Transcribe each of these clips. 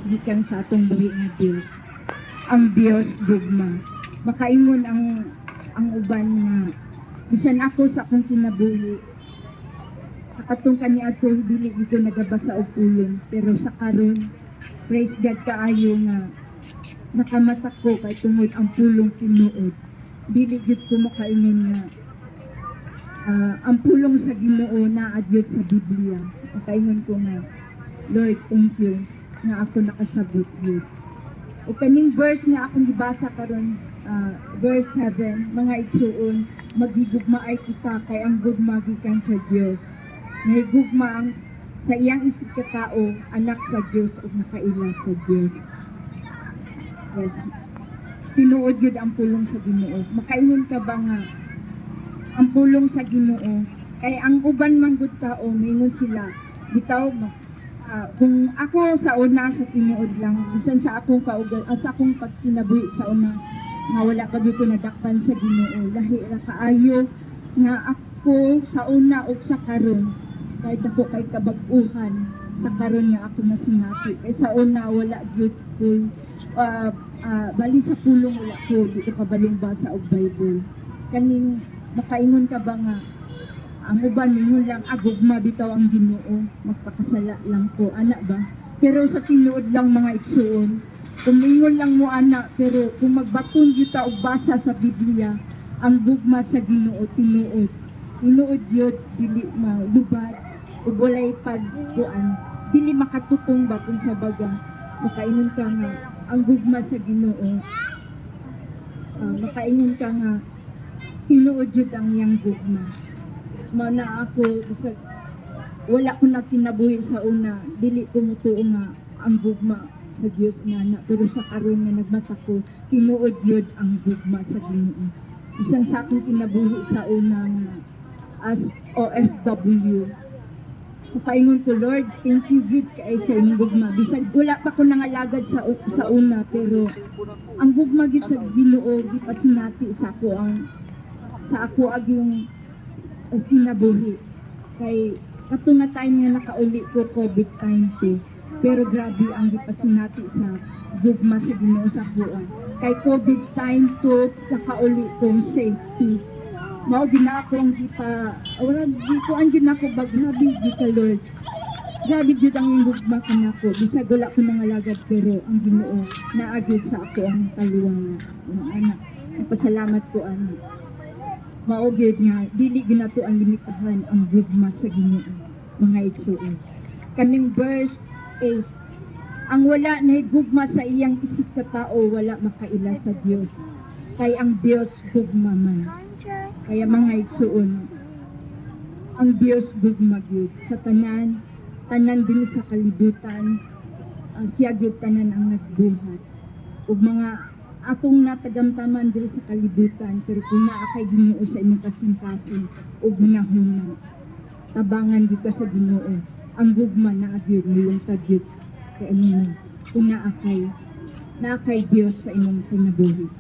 gikan sa atong buhi nga Dios. Ang Dios gugma. Makaingon ang uban nga bisan ako sa akong kinabuhi. Katong kaniadto dili ko nagabasa og pulong, pero sa karon praise God kaayo nga nakamasak ko kay tungod ang pulong tinuod. Dili gid ko makaingon nga ang pulong sa Ginoo naa gyud sa Biblia. Makaingon ko nga Lord, thank you nga ako nakasabot yun. O kaning verse nga akong gibasa karon, verse 7, mga igsuon, magigugma ay kita kay ang gugma gikan sa Dios. Nahigugma ang sa iyang isip ka tao, anak sa Dios o nakaila sa Dios. Yes. Tinuod yun ang pulong sa Ginoo. Makaingon ka ba nga ang pulong sa Ginoo? Kay ang uban man gud tao, mingon sila, bitaw kung ako sa una sa tinuod lang, bisan sa akong kaugal, sa akong pagkinabuhi sa una, nga wala pa dito nadakpan sa Ginoo, lahi ra kaayo nga ako sa una ug sa karon, kahit ako kay kabag-uhan sa karon nga ako nasinati. Kay sa una wala gyud ko bali sa pulong wala ko dito kabalong basa og Bible. Kaning makaingon ka ba nga ang uban mingon lang agugma bitaw ang Ginoo, magpakasala lang ko ana ba, pero sa tinuod lang mga igsuon kumingon lang mo ana, pero kung magbaton gyud ta og basa sa Biblia ang gugma sa Ginoo tinuod yun, dili malubad ug walay pagkuan, dili makatutong ba kung sa baga makaingon ka nga ang gugma sa Ginoo, makaingon ka nga tinuod yun ang iyang gugma. Mana ako bisag wala ko na kinabuhi sa una, dili ko mutuo nga ang gugma sa Dios na pero sa karon nga nagmata ko tinuod yun ang gugma sa Ginoo. Isang sa akong kinabuhi sa una nga as OFW, kaingon ko Lord, thank you good kay sa imong gugma. Bisag wala pa ko nangalagad sa una, pero ang gugma gid sa Ginoo gipasinati sa ako yung as kinabuhi. Kay kato nga time nga nakauli ko COVID time too. Pero grabe ang gipasinati sa gugma sa Ginoo sa kuan. Kay COVID time to nakauli kong safety. Mao ginako ang wala gikuan gid nako bag grabe gid ka Lord. Grabe gid ang gugma kanako. Bisag wala ko nangalagad, pero ang Ginoo naagid sa ako ang kaluwang anak. Pasalamat ko ani. Maugid nga, dili ginato ang limitahan ang gugma sa Ginoo, mga igsuon. Kaning verse 8, ang wala na gugma sa iyang isip ka tao, wala makaila sa Dios. Kay ang Dios gugma man. Kaya mga igsuon, ang Dios gugma gyud sa tanan din sa kalibutan, siya gyud tanan ang nagbuhat. Ug mga akong natagamtaman diri sa kalibutan, pero kung naa kay Ginoo sa imong kasing-kasing ug hunahuna, tabangan gyud ka sa Ginoo, ang gugma naa gyud mulong tagyud kay ano kung naa kay Dios sa imong kinabuhi.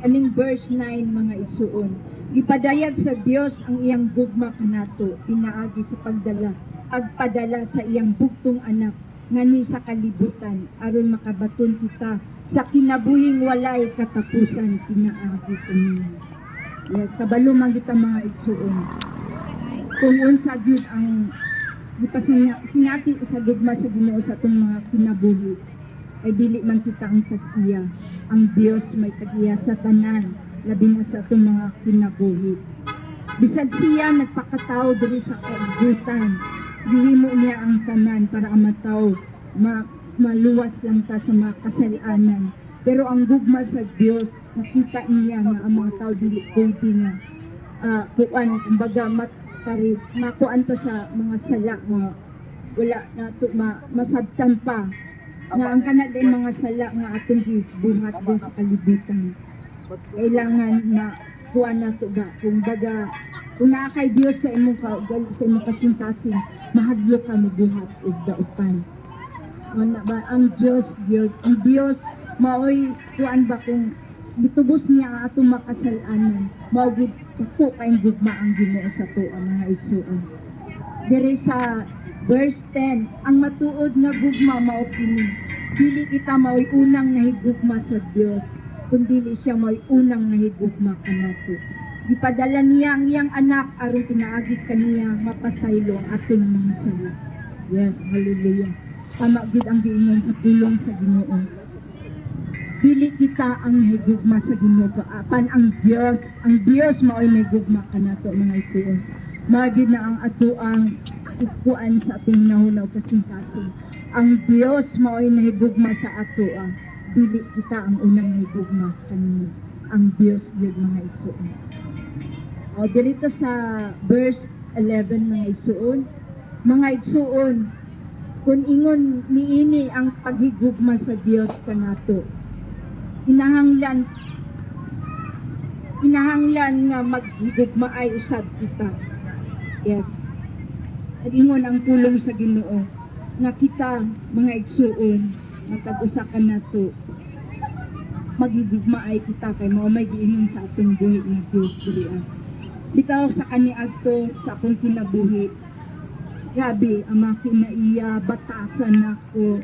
Aning verse 9 mga igsuon, gipadayag sa Dios ang iyang gugma kanato pinaagi sa pagpadala sa iyang bugtong anak ngani sa kalibutan aron makabaton kita sa kinabuhing walay katapusan pinaagi kaniya. Yes, kabalo man kita mga igsuon. Kung unsa gyud ang gipasinati sa gugma sa Ginoo sa atong mga kinabuhi, ay dili man kita ang tag-iya. Ang Dios may tag-iya sa tanan, labi na sa atong mga kinabuhi. Bisag siya nagpakatao diri sa kaigutan, gihimo niya ang tanan para ang mataw maluwas lang ta sa mga kasalanan. Pero ang gugma sa Dios, nakita niya nga ang mga tao dili pwede nga kuan kumbaga makuan to sa mga sala nga wala nato masabtan pa nga ang kanadai mga sala nga atong gibuhat din sa kalibutan. Kailangan na kuan nato ba kumbaga kung naa kay Dios sa imong kaugal sa imong kasing-kasing, mahadlo ka mabuhat og dautan. Ana ba ang Dios gyud, ang Dios maoy kuan ba kung gitubos niya ang atong makasalanan, mao gid ko kay gugma ang Ginoo sa tuwa mga igsuon. Diri sa Verse 10, ang matuod nga gugma mao kini. Dili kita mao'y unang nahigugma sa Dios, kundi siya mao'y unang nahigugma kanato. Gipadala niya ang iyang anak aron pinaagi kaniya mapasaylo ang ating mga sala. Yes, hallelujah. Tama gid ang giingon sa pulong sa Ginoo. Dili kita ang nahigugma sa Ginoo, apan ang Dios mao'y nahigugma kanato mga igsoon. Magid na ang atuang ikuan sa ating nahunaw kasing-kasing. Ang Dios mao'y nahigugma sa atoa. Dili kita ang unang nahigugma kanino. Ang Dios yun mga igsoon. O dirito sa verse 11 mga igsoon. Mga igsoon, kung ingon niini ang paghigugma sa Dios kanato, inahanglan nga maghigugma ay usab kita. Yes. At ingon ang pulong sa Ginoo nga kita mga igsuon matag-usa ka nato maghigugma ay kita kay mao may giingon sa atong buhi nga Dios diri. Bitaw sa kaniadto sa akong kinabuhi. Grabe ang mga kinaiya batasan nako.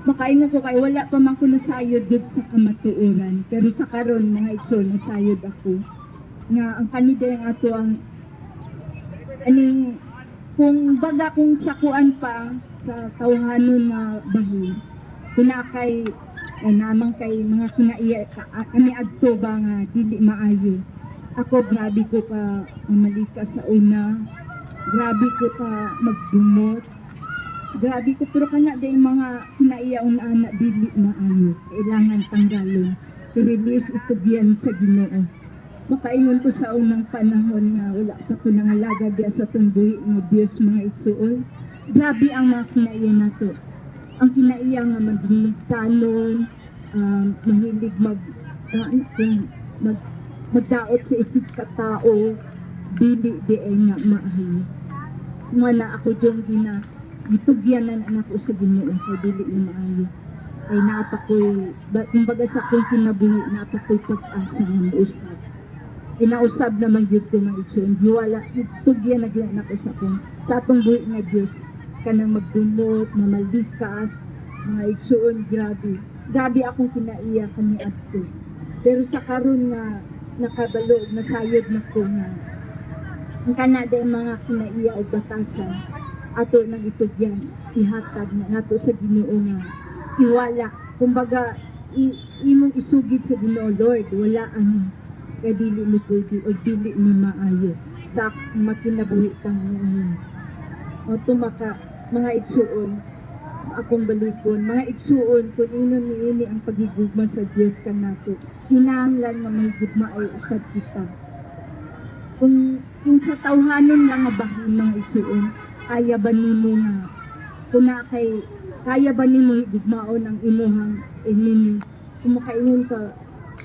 Makaingon ko kay wala pa man ko nasayod gud sa kamatuoran, pero sa karon mga igsoon nasayod ako. Nga ang kanida ang ato ang aning kung baga kung sakuan pa sa tawhanon na bahin, kunakay namang kay mga kinaiya kami adto ba nga dili maayo. Ako grabe ko ka malika sa una, grabe ko ka magdumot, grabe ko pero kana day mga kinaiya una dili maayo. Kailangan tanggalon, i-release ito diyan sa Ginoo. Makaingon ko sa unang panahon na wala pa ko nangalaga diya sa tungbuhi ng Diyos mga igsuon. Grabe ang mga kinaiya nato. Ang kinaiya nga magtalon, mahilig magdaot sa isip katao, dili di ay nga maayo. Wala ako diyong gitugyanan anak ko sa Ginoo kay dili na maayo. Ay napakoy, kumbaga sa akong kinabuhi, napakoy pag-asa ng usap. Inausab naman yun ko mga igsoon. Wala, tugyan na gyan ako sa atong buhi na Diyos. Kanang magdunot, mamalikas, mga igsoon, grabe. Grabe akong kinaiya kami ato. Pero sa karon nga, nakabalog, nasayod na ko nga. Ang kanada yung mga kinaiya o batasan, ato nang itugyan, ihatag na nato sa Ginoo nga. Iwala, kumbaga, imong isugid sa Ginoo, Lord, wala ano. Kaya dili ni pwede o dili ni maayo sa makinabuhi kang ngayon. O tumaka, mga igsuon, akong balikon, mga igsuon, kung ino niini ang paghigugma sa Diyos ka nato, hinahanglan na mahigugma ay usad kita. Kung sa tawhanon lang nga bahin mga igsuon, kaya ba nimo nga, kaya ba nimo higugmaon ang imuhang enemy? Kung makaingon ka,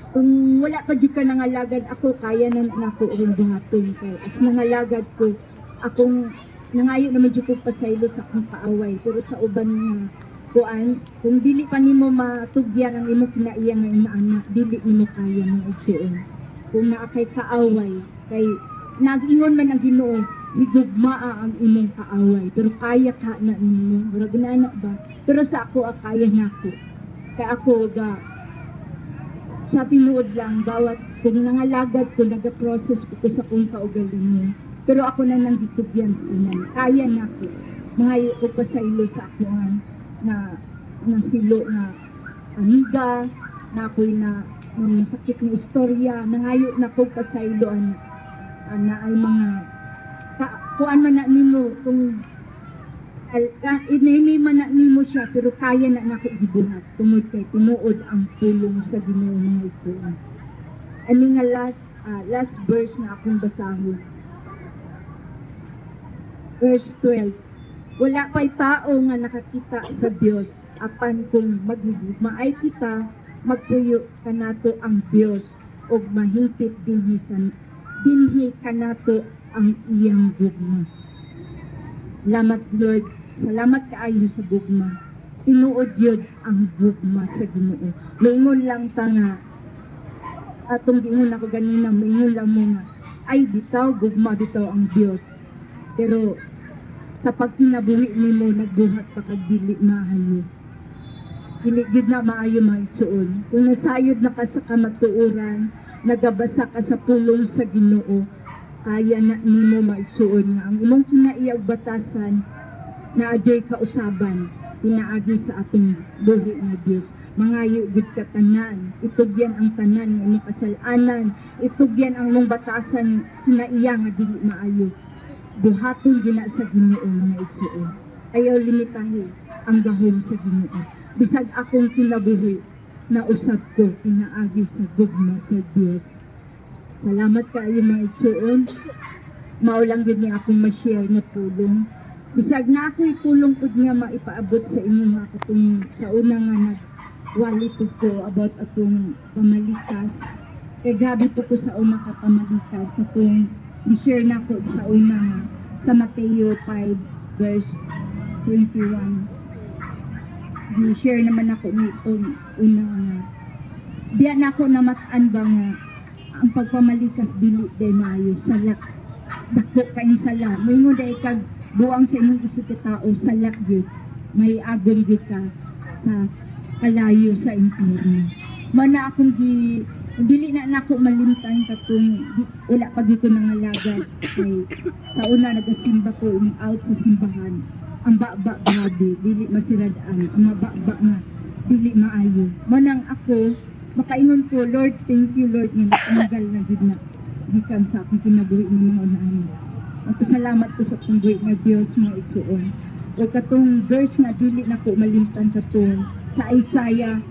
kung wala pa di ka nangalagad ako, kaya na nako rin buhaton kay as nangalagad ko, akong nangayo naman di ko pasaylo sa akong kaaway. Pero sa uban nga kuan, kung dili pa nimo matugyan ang imo kinaiya nga inaana, dili nimo kaya mga igsuon. Kung naakay kaaway, kay nag-ingon man ang Ginoo, higugmaa ang imong kaaway, pero kaya ka na nimo, murag na ba? Pero sa ako kaya nako. Kay ako sa tinuod lang, bawat kung nangalagad ko, nag-process ko sa kong kaugalingon. Pero ako na nang ditugyan unan. Kaya na ko. Mga ko pasaylo sa akoan na silo na amiga, na ako'y na masakit na istorya, nangayo na ko pasaylo na ay mga kuan man na nimo kung inimi man na nimo siya pero kaya na nako gibuhat tungod kay tinuod ang pulong sa Ginoo mga igsoon. Ani nga last verse na akong basahon. Verse 12. Wala pa'y tao nga nakakita sa Dios apan kung maghigugma ay kita magpuyo kanato ang Dios og mahingpit dinhi kanato ang iyang gugma. Salamat Lord. Salamat kaayo sa gugma. Tinuod yun ang gugma sa Ginoo. Maingon lang ta nga, atong gingon ako ganina, maingon lang mo nga, ay bitaw, gugma bitaw ang Dios. Pero, sa pagkinabuhi nimo nagbuhat pa kag dili maayo. Dili gid na maayo maigsuon. Kung nasayod na ka sa kamatuoran, nagabasa ka sa pulong sa Ginoo, kaya na nimo maigsuon nga ang imong kinaiyag batasan na adyoy kausaban pinaagi sa atong buhi nga Dios. Mangayo gid ka tanan, itugyan ang tanan nga imong kasalanan, itugyan ang imong batasan kinaiya nga dili maayo. Buhaton gina sa Ginoo mga igsuon. Ayaw limitahi ang gahom sa Ginoo. Bisag akong kinabuhi na usab ko pinaagi sa gugma sa Dios. Salamat kaayo mga igsuon. Mao lang gid ni akong ma-share nga tulong. Bisag na ako'y tulong pud nga maipaabot sa inyo nga katong sa una nga nagwali pud ko about atong pamalikas. Kay gabi po ko sa una ka pamalikas katong i-share na ko sa una nga sa Mateo 5 verse 21. I-share naman ako nitong una nga. Diyan na ako namataan ba nga ang pagpamalikas dili day maayo salak. Dako kayong sala. May mo day kag buang sa inyong isikatao salak gyud. May agon gyud ka sa kalayo sa impyerno. Mana akong dili na nako malimtan katong wala pag ko nangalagad kay sa una nagasimba ko out sa simbahan ang baba grabe dili masiradaan ang mababa nga dili maayo manang ako makaingon ko Lord thank you Lord nga natanggal na gid na gikan sa akong kinabuhi ng mga unahan magpasalamat ko sa pangbuhi nga Dios mga igsuon o katong verse nga dili nako malimtan katong sa Isaiah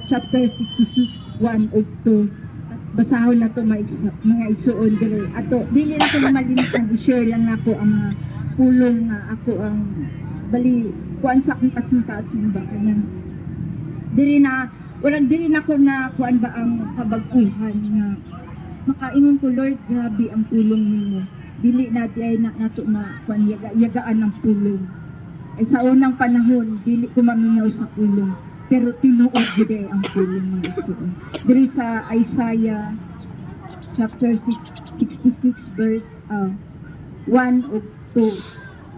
chapter 66, 1 o 2. Basahon na to mga igsuon dili. Ato, dili na ko na malimtan, i-share lang na ko ang mga pulong nga ako ang bali, kuan sa akong kasing-kasing ba. Kanyang, dili na ko na kuan ba ang kabag-uhan nga makaingon ko Lord, grabe ang pulong nimo. Dili na diay na nato kuan yagaan ng pulong. Ay sa unang panahon, dili ko maminaw sa pulong. Pero tinuod gid ang pulong mga igsuon. Diri sa Isaiah chapter 66 verse 1 o 2.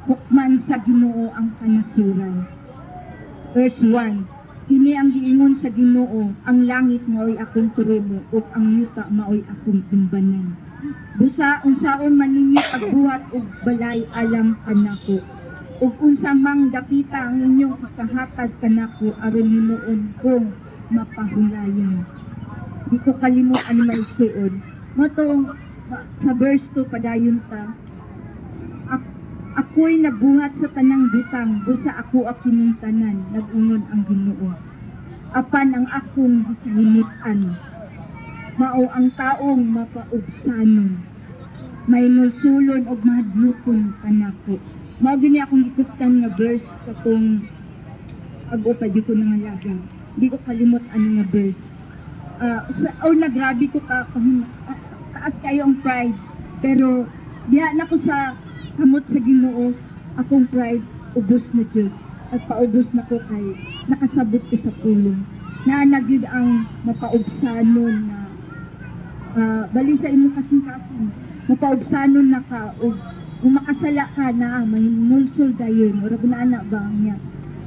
Hukman sa Ginoo ang kanasuran. Verse 1. Kini ang giingon sa Ginoo, ang langit maoy akong turumo ug ang yuta maoy akong timbanan. Busa unsaon man ninyo pagbuhat og balay alam kanako. Ug unsa mang dapita ang inyong makahatag kanako aron himuon kong mapahulayan. Di ko kalimot ani maigsuon. Matong sa verse 2 padayon ta. Ako'y nabuhat sa tanang butang, busa ako akining tanan, nag-ingon ang Ginoo. Apan ang akong gikalimutan. Mao ang taong mapaubsanon. May nulsulon og mahadlokon kanako. Mao gini akong gikutan nga verse katong ag-upa di ko nangalaga. Di ko kalimot ani nga verse. Grabe ko taas kayo ang pride. Pero diha na ko sa kamot sa Ginoo, akong pride ubos na jud. Nagpaubos na ko kay nakasabot ko sa pulong. Naanagyud ang mapaubsanon na bali sa imong kasing-kasing. Mapaubsanon na ka og kung makasala ka na, may nulsol dayon, o na ba niya.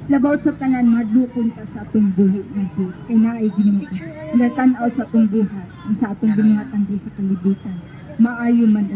Labaw sa tanan, madlukon ka sa atong buhi ng Diyos. Kaya na ay Ginoo. Natanaw sa atong buhat, sa atong binuhatan di sa kalibutan. Maayo man